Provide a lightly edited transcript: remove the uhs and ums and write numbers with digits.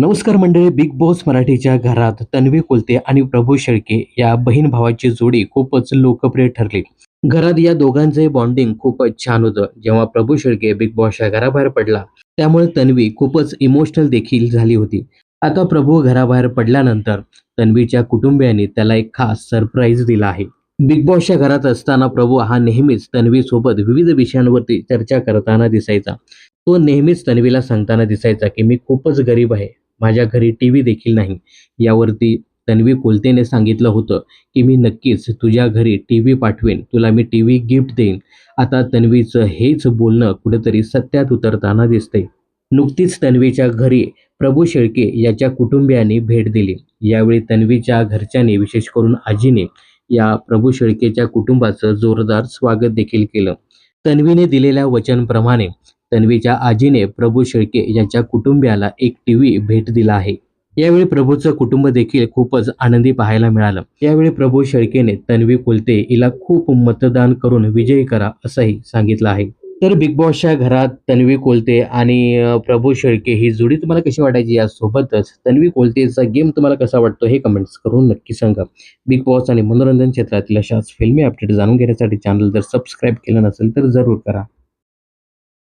नमस्कार मंडळी, big boss मराठीच्या घरात तन्वी कुलते आणि प्रभू शेळके या बहीण भावाची जोडी खूपच लोकप्रिय ठरली. घरात या दोघांचे बॉन्डिंग खूपच छान होतं. जेव्हा प्रभू शेळके बिग बॉसच्या घराबाहेर पडला, त्यामुळे तन्वी खूपच इमोशनल देखील झाली होती. आता प्रभू घराबाहेर पडल्यानंतर तन्वीच्या कुटुंबियांनी त्याला एक खास सरप्राईज दिला आहे. बिग बॉसच्या घरात असताना प्रभू हा नेहमीच तन्वीसोबत विविध विषयांवरती चर्चा करताना दिसायचा. तो नेहमीच तन्वीला सांगताना दिसायचा, की मी खूपच गरीब आहे. माझ्या घरी टीव्ही देखील नाही. यावरती तन्वी कुलतेने सांगितलं होतं, की "मी नक्कीच तुझ्या घरी टीव्ही पाठवेन. तुला मी टीव्ही गिफ्ट देईन." आता तन्वीचं हेच बोलणं कुठेतरी सत्यात उतरताना दिसतंय. नुकतीच तन्वीच्या घरी प्रभू शेळके याच्या कुटुंबियांनी भेट दिली. यावेळी तन्वीच्या घरच्यांनी, विशेष करून आजीने, या प्रभू शेळकेच्या कुटुंबाचं जोरदार स्वागत देखील केलं. तन्वीने दिलेल्या वचनप्रमाणे तन्वीच्या आजीने प्रभू शेळके यांच्या कुटुंबियाला एक टीव्ही भेट दिला आहे. यावेळी प्रभूचं कुटुंब देखील खूपच आनंदी पाहायला मिळालं. यावेळी प्रभू शेळकेने तन्वी कुलते हिला खूप मतदान करून विजयी करा असंही सांगितलं आहे. तर बिग बॉसच्या घरात तन्वी कुलते आणि प्रभू शेळके ही जोडी तुम्हाला कशी वाटायची? यासोबतच तन्वी कुलतेचा गेम तुम्हाला कसा वाटतो हे कमेंट्स करून नक्की सांगा. बिग बॉस आणि मनोरंजन क्षेत्रातील अशाच फिल्मी अपडेट जाणून घेण्यासाठी चॅनल जर सबस्क्राईब केलं नसेल तर जरूर करा.